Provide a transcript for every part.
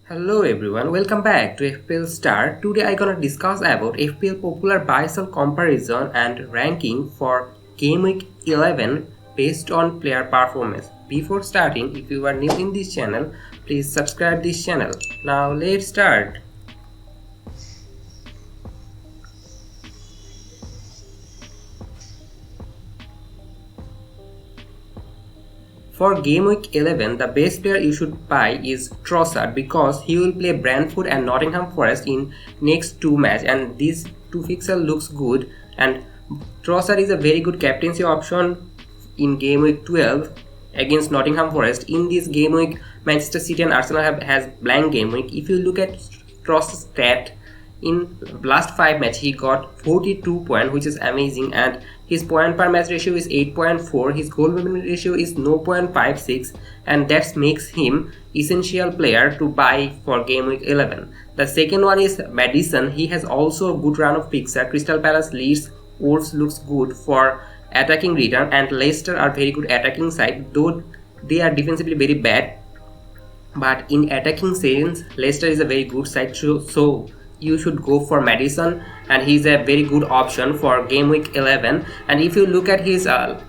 Hello everyone, welcome back to FPL STAR. Today I gonna discuss about FPL popular buy-sell comparison and ranking for Game Week 11 based on player performance. Before starting, if you are new in this channel, please subscribe this channel. Now let's start. For Game Week 11, the best player you should buy is Trossard because he will play Brentford and Nottingham Forest in next two matches, and these two fixture looks good, and Trossard is a very good captaincy option in Game Week 12 against Nottingham Forest. In this game week, Manchester City and Arsenal has blank game week. If you look at Trossard's stat, in last 5 matches he got 42 points, which is amazing, and his point per match ratio is 8.4, his goal movement ratio is 0.56, and that makes him essential player to buy for game week 11. The second one is Maddison. He has also a good run of fixture. Crystal Palace, Leeds, Wolves looks good for attacking return, and Leicester are very good attacking side, though they are defensively very bad, but in attacking sense Leicester is a very good side, so you should go for Maddison, and he's a very good option for game week 11. And if you look at his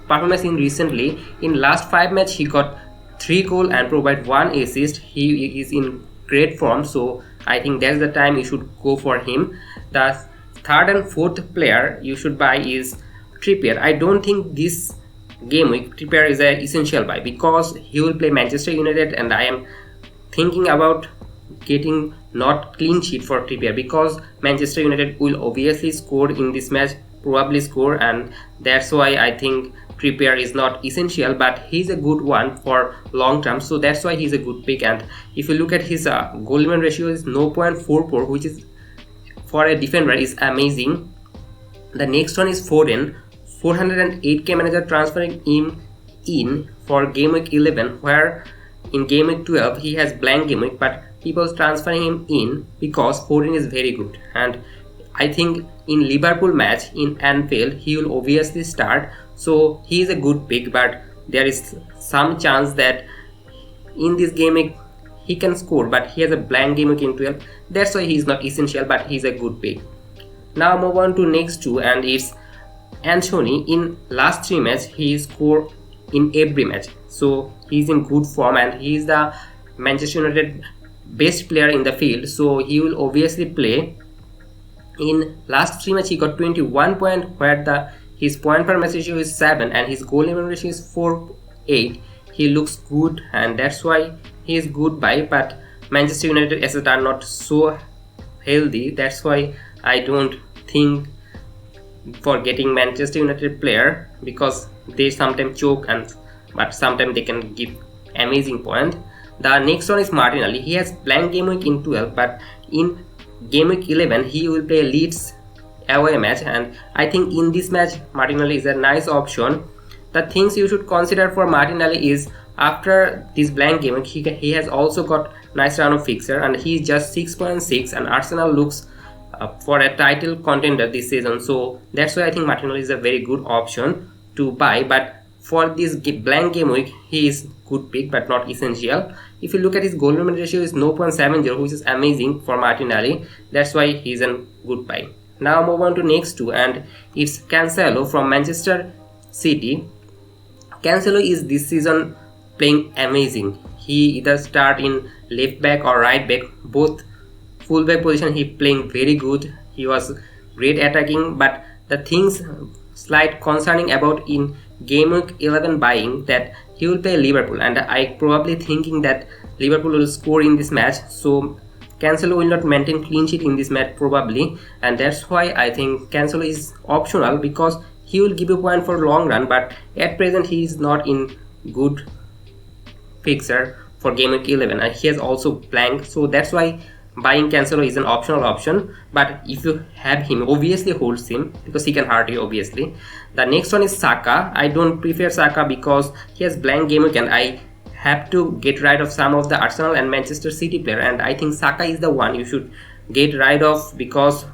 performance in recently, in last 5 matches he got 3 goals and provide 1 assist. He is in great form, so I think that's the time you should go for him. The third and fourth player you should buy is Trippier. I don't think this game week Trippier is an essential buy because he will play Manchester United, and I am thinking about getting not clean sheet for Trippier because Manchester United will obviously score in this match, probably score, and that's why I think Trippier is not essential, but he's a good one for long term, so that's why he's a good pick. And if you look at his goal win ratio is 0.44, which is for a defender is amazing. The next one is Foden. 408k manager transferring him in for game week 11, where in game week 12 he has blank game week, but people transferring him in because Foden is very good, and I think in Liverpool match in Anfield he will obviously start, so he is a good pick, but there is some chance that in this game week he can score, but he has a blank game week in 12, that's why he is not essential, but he is a good pick. Now move on to next two, and it's Anthony. In last 3 matches he scored in every match, so he's in good form, and he is the Manchester United best player in the field, so he will obviously play. In last 3 matches he got 21 points, where his point per match ratio is 7 and his goal limit ratio is 4.8. he looks good, and that's why he is good buy, but Manchester United assets are not so healthy, that's why I don't think for getting Manchester United player, because they sometimes choke, but sometimes they can give amazing point. The next one is Martinelli. He has blank game week in 12, but in game week 11 he will play Leeds away match, and I think in this match Martinelli is a nice option. The things you should consider for Martinelli is after this blank game week he has also got nice run of fixture, and he is just 6.6, and Arsenal looks for a title contender this season, so that's why I think Martinelli is a very good option to buy, but for this blank game week he is good pick but not essential. If you look at his goal movement ratio is 0.70, which is amazing for Martinelli, that's why he is a good buy. Now move on to next two, and it's Cancelo from Manchester City. Cancelo is this season playing amazing. He either start in left back or right back, both full back position he playing very good. He was great attacking, but the things slight concerning about in game week 11 buying that he will play Liverpool, and I probably thinking that Liverpool will score in this match, so Cancelo will not maintain clean sheet in this match probably, and that's why I think Cancelo is optional because he will give you point for long run, but at present he is not in good fixture for game week 11, and he has also blank, so that's why buying Cancelo is an optional option. But if you have him, obviously holds him because he can hurt you obviously. The next one is Saka. I don't prefer Saka because he has blank game week, and I have to get rid of some of the Arsenal and Manchester City player, and I think Saka is the one you should get rid of because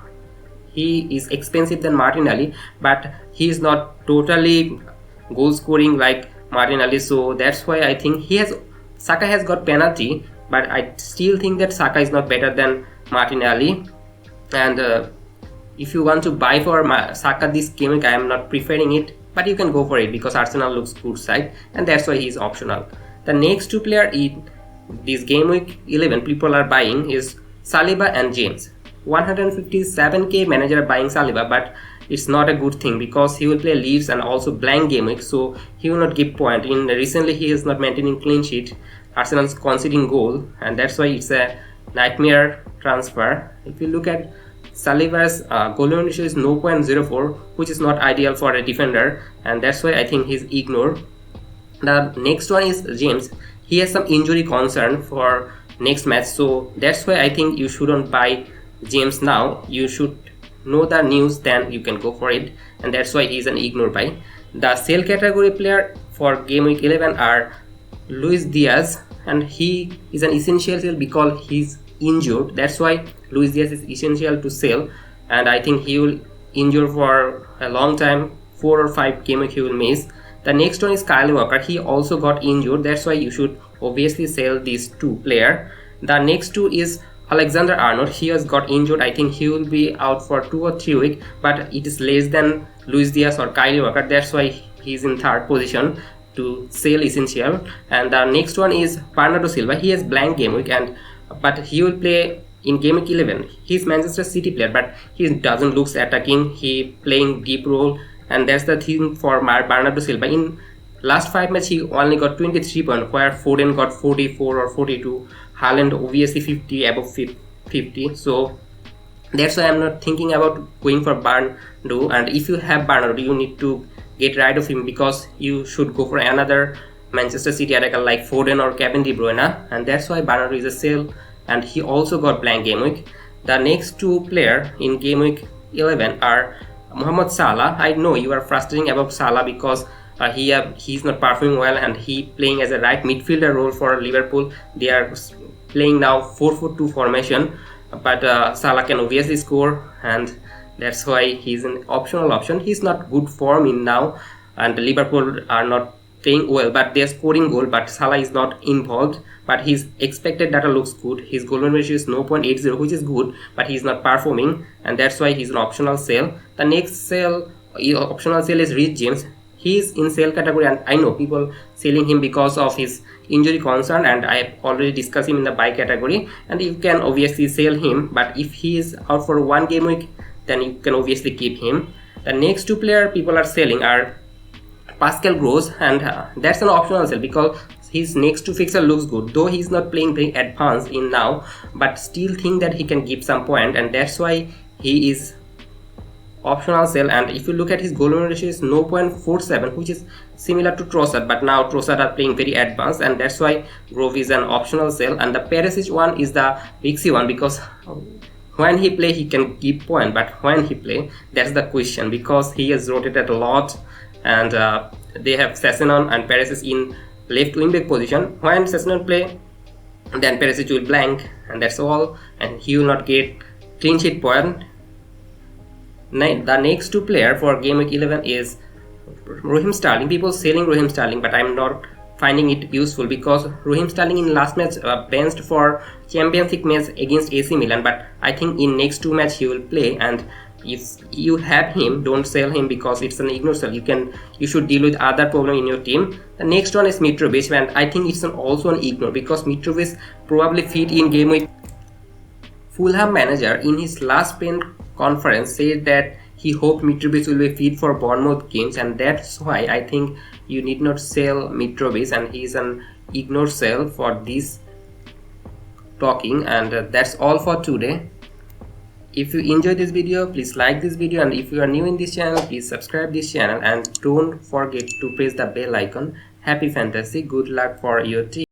he is expensive than Martinelli, but he is not totally goal scoring like Martinelli, so that's why I think Saka has got penalty but I still think that Saka is not better than Martinelli. And if you want to buy for Saka this game week, I am not preferring it, but you can go for it because Arsenal looks good side, and that's why he is optional. The next two player in this game week 11 people are buying is Saliba and James. 157k manager buying Saliba, but it's not a good thing because he will play Leeds and also blank game week, so he will not give point. In recently he is not maintaining clean sheet. Arsenal is conceding goal, and that's why it's a nightmare transfer. If you look at Saliba's goal ratio is 0.04, which is not ideal for a defender, and that's why I think he's ignored. The next one is James. He has some injury concern for next match, so that's why I think you shouldn't buy James now. You should know the news, then you can go for it, and that's why he's an ignored buy. The sell category player for game week 11 are Luis Diaz, and he is an essential sell because he's injured. That's why Luis Diaz is essential to sell, and I think he will injure for a long time. 4 or 5 game week he will miss. The next one is Kyle Walker. He also got injured. That's why you should obviously sell these two player. The next two is Alexander Arnold. He has got injured. I think he will be out for 2 or 3 weeks, but it is less than Luis Diaz or Kyle Walker. That's why he's in third position to sell essential. And the next one is Panado Silva. He has blank game week, but he will play in game week 11. He's Manchester City player, but he doesn't look attacking. He playing deep role, and that's the thing for Bernardo Silva. In last 5 matches he only got 23 points, where Foden got 44 or 42. Haaland obviously 50, above 50. So that's why I'm not thinking about going for Bernardo. And if you have Bernardo, you need to get rid of him because you should go for another Manchester City attacker like Foden or Kevin De Bruyne, and that's why Bernardo is a sell, and he also got blank game week. The next two player in game week 11 are Mohamed Salah. I know you are frustrating about Salah because he's not performing well, and he playing as a right midfielder role for Liverpool. They are playing now 4-4-2 formation, but Salah can obviously score, and that's why he's an optional option. He's not good form in now, and Liverpool are not playing well, but they're scoring goal, but Salah is not involved. But his expected data looks good. His goal ratio is 0.80, which is good, but he's not performing, and that's why he's an optional sell. The next optional sell is Reece James. He's in sell category, and I know people selling him because of his injury concern, and I have already discussed him in the buy category, and you can obviously sell him. But if he is out for 1 game week, then you can obviously keep him. The next two player people are selling are Pascal Gross, and that's an optional sell because his next two fixture looks good, though he's not playing very advanced in now, but still think that he can give some point, and that's why he is optional sell. And if you look at his goal ratio is 0.47, which is similar to Trossard, but now Trossard are playing very advanced, and that's why Grove is an optional sell. And the Perisic one is the risky one because when he play he can give point, but when he play, that's the question, because he has rotated a lot, and they have Sessenon and Perisic in left wing back position. When Sessenon play, then Perisic will blank, and that's all, and he will not get clean sheet point. The next two player for game week 11 is Raheem Sterling. People selling Raheem Sterling, but I'm not finding it useful because Raheem Sterling in last match benched for championship match against AC Milan, but I think in next 2 match he will play, and if you have him, don't sell him because it's an ignore sell. You should deal with other problem in your team. The next one is Mitrovic, and I think it's also an ignore because Mitrovic probably fit in game week. Fulham manager in his last press conference said that he hoped Mitrovic will be fit for Bournemouth games, and that's why I think you need not sell Mitrovic, and he's an ignore sell for this talking. And that's all for today. If you enjoyed this video, please like this video, and if you are new in this channel, please subscribe this channel, and don't forget to press the bell icon. Happy fantasy, good luck for your team.